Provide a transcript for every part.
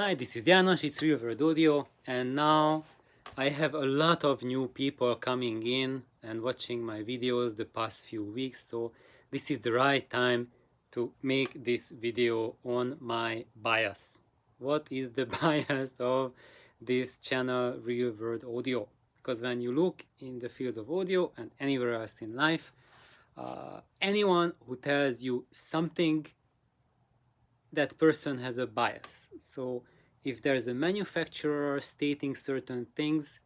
Hi, this is Janos, it's Real World Audio, and now I have a lot of new people coming in and watching my videos the past few weeks, so this is the right time to make this video on my bias. What is the bias of this channel Real World Audio? Because when you look in the field of audio and anywhere else in life, anyone who tells you something, that person has a bias. So if there's a manufacturer stating certain things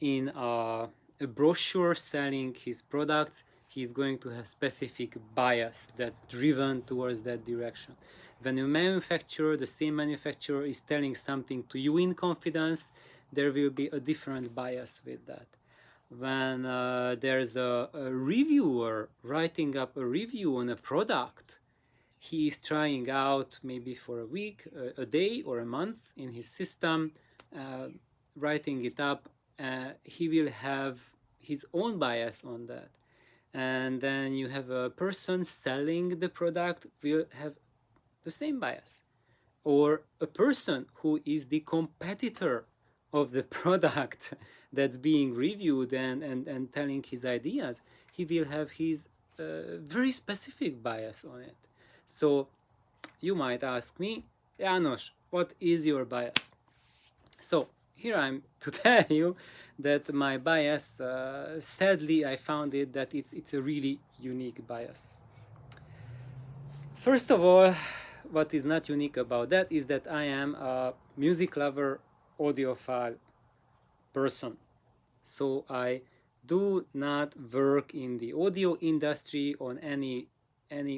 in a brochure selling his products, he's going to have specific bias that's driven towards that direction. When a manufacturer, the same manufacturer, is telling something to you in confidence, there will be a different bias with that. When there's a reviewer writing up a review on a product, he is trying out maybe for a week, a day, or a month in his system, writing it up. He will have his own bias on that. And then you have a person selling the product will have the same bias. Or a person who is the competitor of the product that's being reviewed and telling his ideas, he will have his very specific bias on it. So you might ask me, Janos, what is your bias? So here I'm to tell you that my bias, sadly, I found it that it's a really unique bias. First of all, what is not unique about that is that I am a music lover, audiophile person. So I do not work in the audio industry on any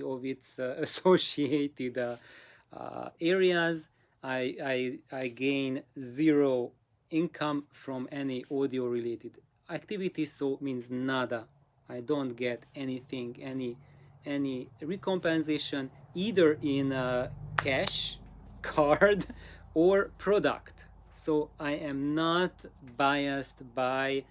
of its associated areas. I gain zero income from any audio related activities, so means nada. I don't get anything, any recompensation either in cash, card, or product. So I am not biased by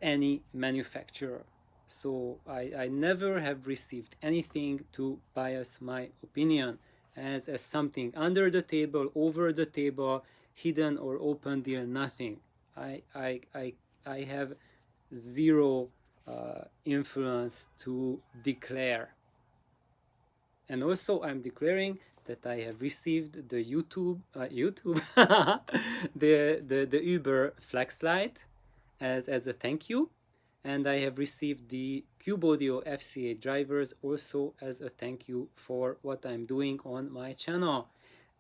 any manufacturer. So I never have received anything to bias my opinion as something under the table, over the table, hidden or open deal, nothing. I have zero influence to declare. And also I'm declaring that I have received the the Uber Flexlite as a thank you, and I have received the Cube Audio FCA drivers also as a thank you for what I'm doing on my channel.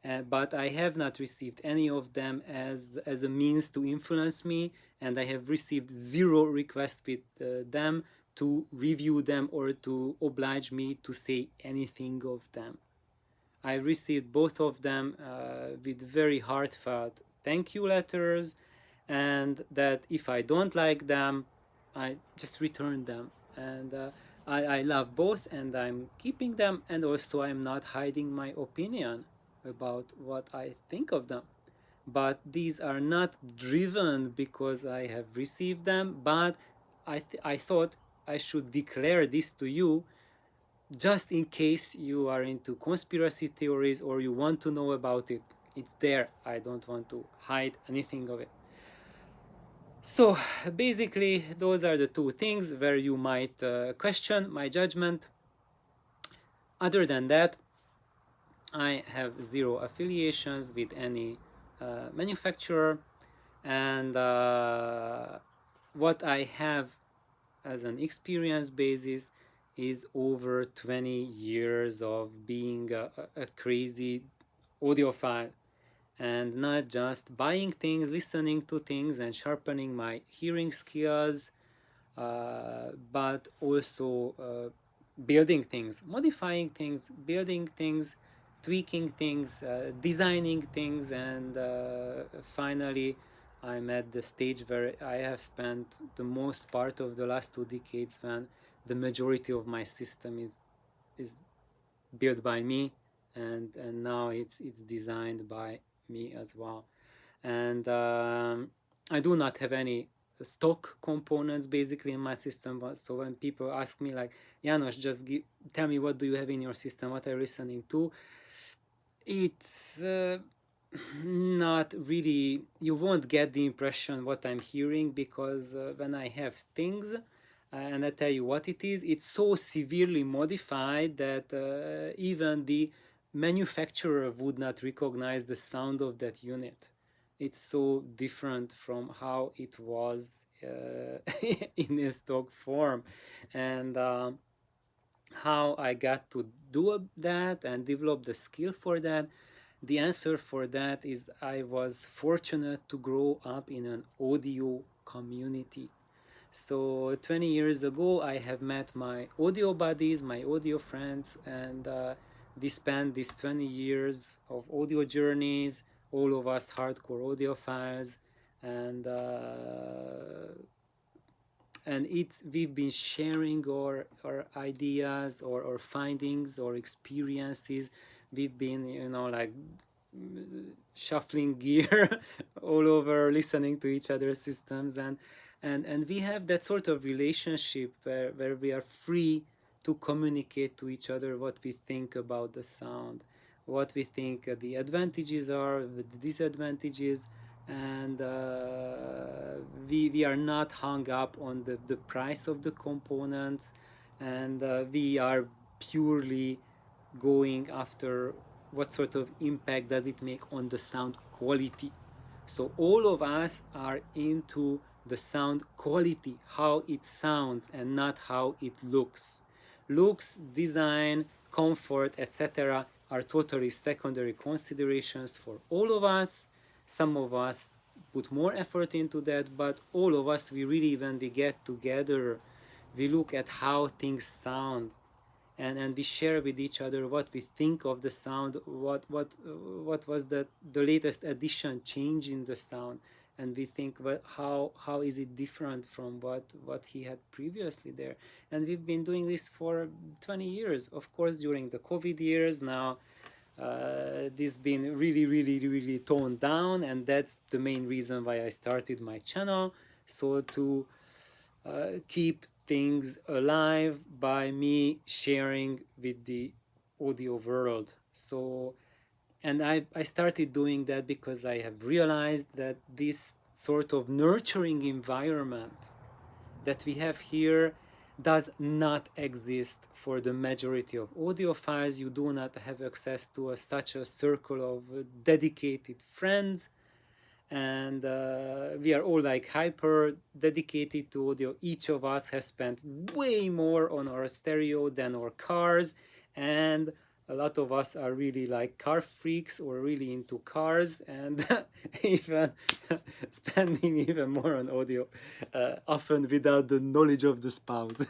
But I have not received any of them as a means to influence me, and I have received zero requests with them to review them or to oblige me to say anything of them. I received both of them with very heartfelt thank you letters, and that if I don't like them, I just return them. And I love both, and I'm keeping them, and also I'm not hiding my opinion about what I think of them. But these are not driven because I have received them, but I thought I should declare this to you just in case you are into conspiracy theories or you want to know about it. It's there. I don't want to hide anything of it. So basically, those are the two things where you might question my judgment. Other than that, I have zero affiliations with any manufacturer, and what I have as an experience basis is over 20 years of being a crazy audiophile, and not just buying things, listening to things and sharpening my hearing skills, but also building things, modifying things, building things, tweaking things, designing things, and finally I'm at the stage where I have spent the most part of the last 2 decades when the majority of my system is built by me, and now it's designed by me as well. And I do not have any stock components basically in my system. So when people ask me like, Janos, just tell me what do you have in your system, what are you listening to, it's not really, you won't get the impression what I'm hearing, because when I have things and I tell you what it is, it's so severely modified that even the manufacturer would not recognize the sound of that unit. It's so different from how it was in a stock form. And how I got to do that and develop the skill for that. The answer for that is I was fortunate to grow up in an audio community. So 20 years ago, I have met my audio buddies, my audio friends, and we spent these 20 years of audio journeys, all of us hardcore audiophiles, and it's we've been sharing our ideas or findings or experiences. We've been, like, shuffling gear all over, listening to each other's systems, and we have that sort of relationship where we are free to communicate to each other what we think about the sound, what we think the advantages are, the disadvantages, and we are not hung up on the price of the components, and we are purely going after what sort of impact does it make on the sound quality. So all of us are into the sound quality, how it sounds, and not how it looks. Looks, design, comfort, etc. are totally secondary considerations for all of us. Some of us put more effort into that, but all of us, we really, when we get together, we look at how things sound, and we share with each other what we think of the sound, what was the latest addition, change in the sound, and we think, well, how is it different from what he had previously there. And we've been doing this for 20 years. Of course, during the COVID years now, this been really, really, really toned down, and that's the main reason why I started my channel. So to keep things alive by me sharing with the audio world. So, and I started doing that because I have realized that this sort of nurturing environment that we have here does not exist for the majority of audiophiles. You do not have access to such a circle of dedicated friends, and we are all like hyper dedicated to audio. Each of us has spent way more on our stereo than our cars, and a lot of us are really like car freaks or really into cars, and even spending even more on audio, often without the knowledge of the spouse.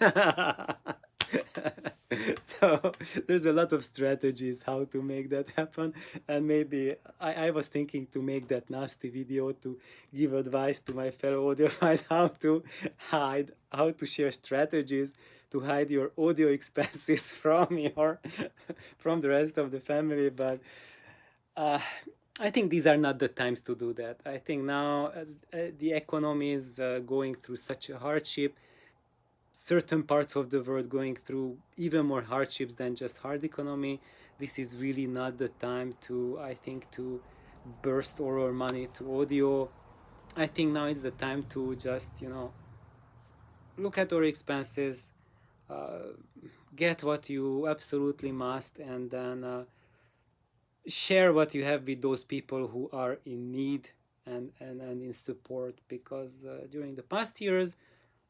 So there's a lot of strategies how to make that happen, and maybe I was thinking to make that nasty video to give advice to my fellow audiophiles how to share strategies to hide your audio expenses from from the rest of the family. But I think these are not the times to do that. I think now the economy is going through such a hardship, certain parts of the world going through even more hardships than just hard economy. This is really not the time to, I think, to burst all our money to audio. I think now is the time to just, look at our expenses, get what you absolutely must, and then share what you have with those people who are in need and in support. Because during the past years,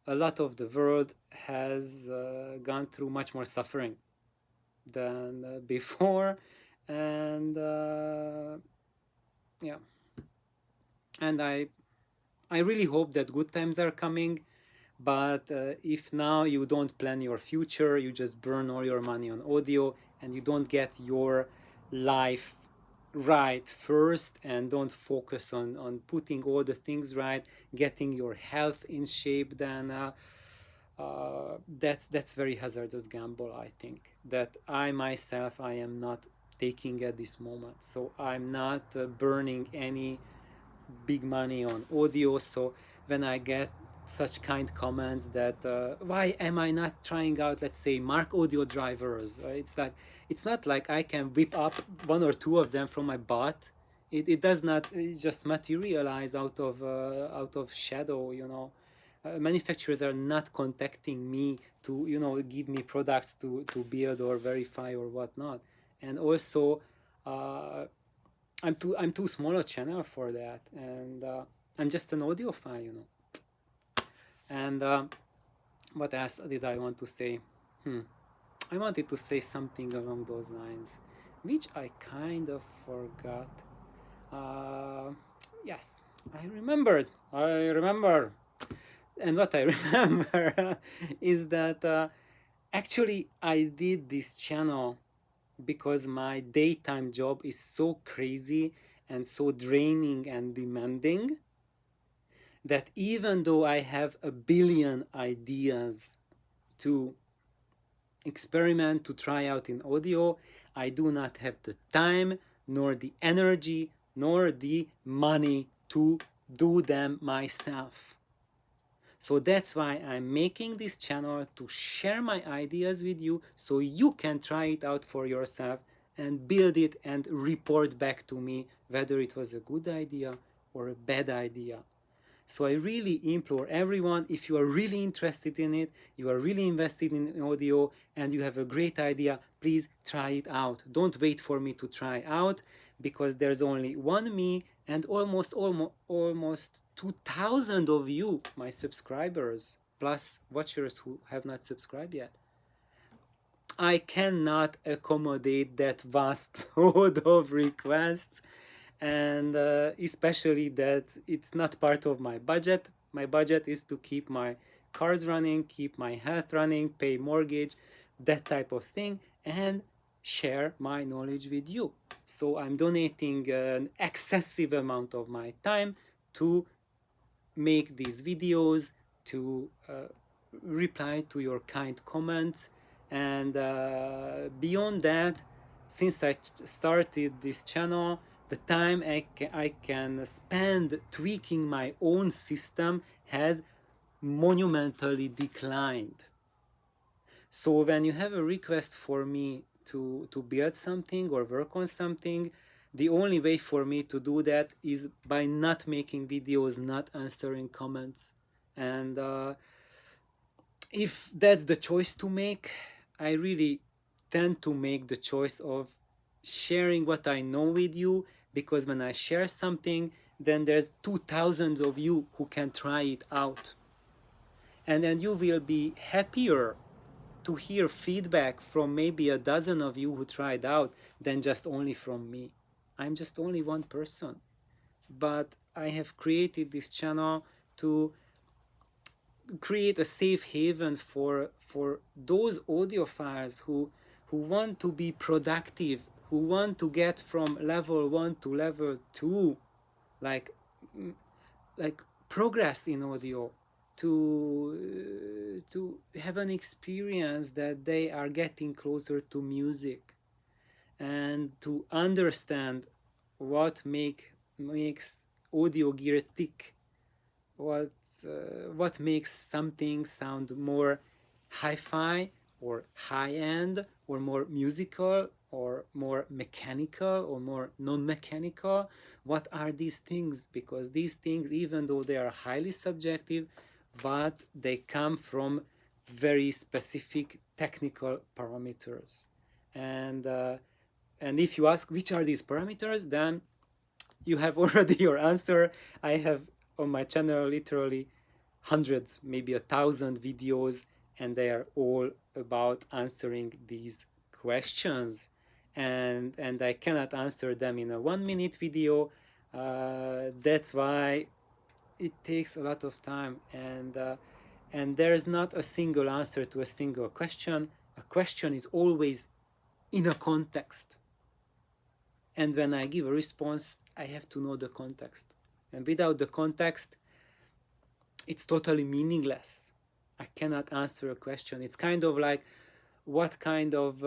a lot of the world has gone through much more suffering than before, and yeah, and I really hope that good times are coming. But if now you don't plan your future, you just burn all your money on audio, and you don't get your life right first, and don't focus on putting all the things right, getting your health in shape, then that's very hazardous gamble, I think, that I myself I am not taking at this moment. So I'm not burning any big money on audio. So when I get such kind comments that why am I not trying out, let's say, Mark Audio drivers, it's like, it's not like I can whip up one or two of them from my butt It does not just materialize out of shadow, you know. Manufacturers are not contacting me to, you know, give me products to build or verify or whatnot. And also, uh, I'm too small a channel for that, and I'm just an audiophile, you know. And what else did I want to say? Hmm. I wanted to say something along those lines, which I kind of forgot. Uh, yes, I remembered. I remember. And what I remember is that actually I did this channel because my daytime job is so crazy and so draining and demanding that even though I have a billion ideas to experiment, to try out in audio, I do not have the time, nor the energy, nor the money to do them myself. So that's why I'm making this channel, to share my ideas with you so you can try it out for yourself and build it and report back to me whether it was a good idea or a bad idea. So I really implore everyone, if you are really interested in it, you are really invested in audio, and you have a great idea, please try it out. Don't wait for me to try out, because there's only one me and almost 2,000 of you, my subscribers, plus watchers who have not subscribed yet. I cannot accommodate that vast load of requests, and especially that it's not part of my budget. My budget is to keep my cars running, keep my health running, pay mortgage, that type of thing, and share my knowledge with you. So I'm donating an excessive amount of my time to make these videos, to reply to your kind comments, and beyond that, since I started this channel, the time I can spend tweaking my own system has monumentally declined. So when you have a request for me to build something or work on something, the only way for me to do that is by not making videos, not answering comments. And if that's the choice to make, I really tend to make the choice of sharing what I know with you, because when I share something, then there's 2,000 of you who can try it out. And then you will be happier to hear feedback from maybe a dozen of you who tried out than just only from me. I'm just only one person. But I have created this channel to create a safe haven for those audiophiles who want to be productive, who want to get from level 1 to level 2, like like progress in audio, to have an experience that they are getting closer to music, and to understand what makes audio gear tick, what makes something sound more hi-fi or high-end or more musical or more mechanical or more non-mechanical. What are these things? Because these things, even though they are highly subjective, but they come from very specific technical parameters. And if you ask which are these parameters, then you have already your answer. I have on my channel literally hundreds, maybe 1,000 videos, and they are all about answering these questions. And I cannot answer them in a 1 minute video. That's why it takes a lot of time, and there is not a single answer to a single question. A question is always in a context, and when I give a response, I have to know the context. And without the context, it's totally meaningless. I cannot answer a question. It's kind of like, what kind of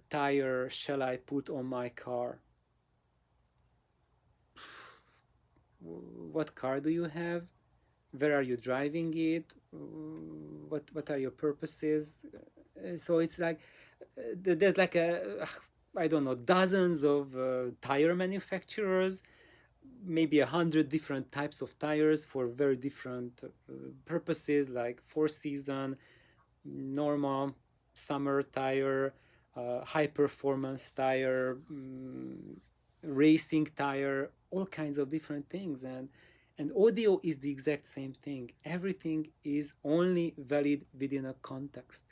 tire shall I put on my car? What car do you have? Where are you driving it? What are your purposes? So it's like there's like I don't know, dozens of tire manufacturers, maybe 100 different types of tires for very different purposes, like 4-season, normal, summer tire, high performance tire, racing tire, all kinds of different things. And audio is the exact same thing. Everything is only valid within a context.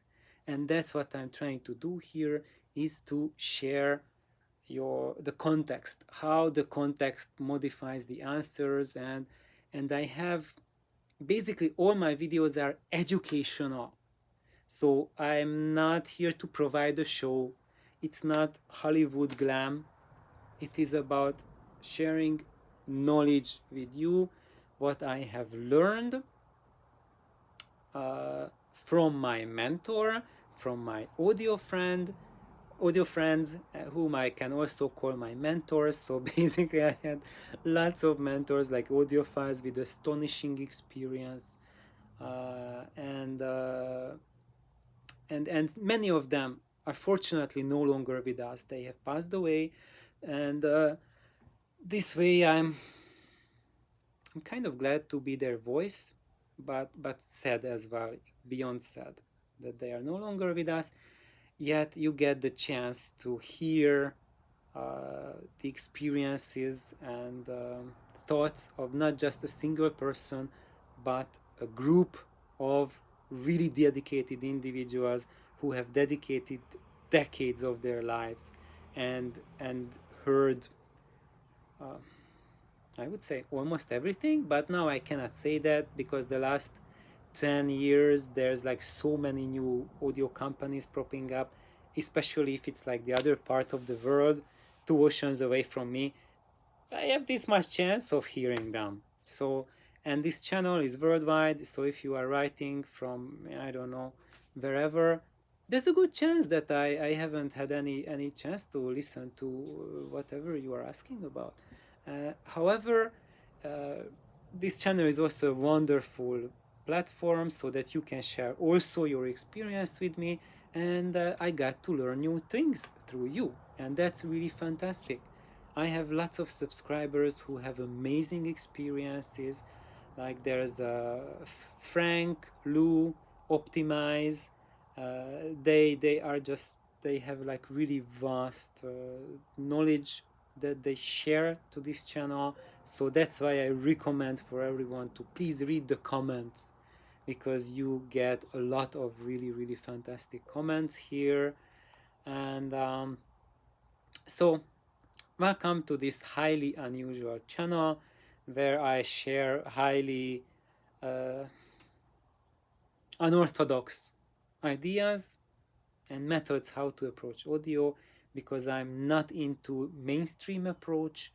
And that's what I'm trying to do here, is to share the context, how the context modifies the answers. And I have basically all my videos are educational. So I'm not here to provide a show. It's not Hollywood glam. It is about sharing knowledge with you, what I have learned from my mentor, from my audio friends, whom I can also call my mentors. So basically I had lots of mentors, like audiophiles with astonishing experience, and many of them are fortunately no longer with us. They have passed away, and this way I'm kind of glad to be their voice, but sad as well, beyond sad that they are no longer with us. Yet you get the chance to hear the experiences and thoughts of not just a single person, but a group of really dedicated individuals who have dedicated decades of their lives and heard, I would say, almost everything. But now I cannot say that, because the last 10 years there's like so many new audio companies popping up, especially if it's like the other part of the world, 2 oceans away from me. I have this much chance of hearing them. So, and this channel is worldwide, so if you are writing from, I don't know, wherever, there's a good chance that I haven't had any chance to listen to whatever you are asking about. However, this channel is also a wonderful platform so that you can share also your experience with me, and I got to learn new things through you, and that's really fantastic. I have lots of subscribers who have amazing experiences, like there's Frank, Lou, Optimize. They have like really vast knowledge that they share to this channel. So that's why I recommend for everyone to please read the comments, because you get a lot of really fantastic comments here. And so welcome to this highly unusual channel where I share highly unorthodox ideas and methods how to approach audio, because I'm not into mainstream approach.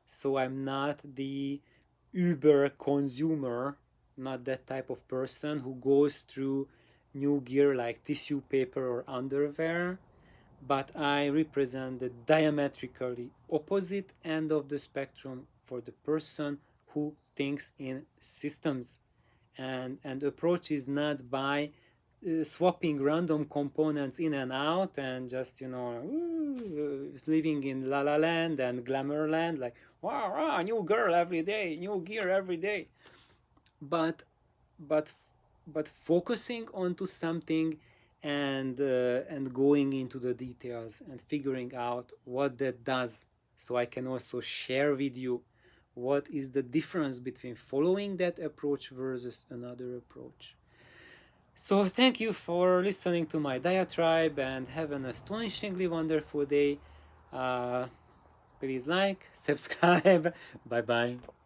So I'm not the Uber consumer, not that type of person who goes through new gear like tissue paper or underwear, but I represent the diametrically opposite end of the spectrum for the person who thinks in systems, and approach is not by swapping random components in and out and just, you know, living in La La Land and Glamour Land, like wow, new girl every day, new gear every day, but focusing onto something and going into the details and figuring out what that does, so I can also share with you what is the difference between following that approach versus another approach. So thank you for listening to my diatribe, and have an astonishingly wonderful day. Please like, subscribe. Bye bye.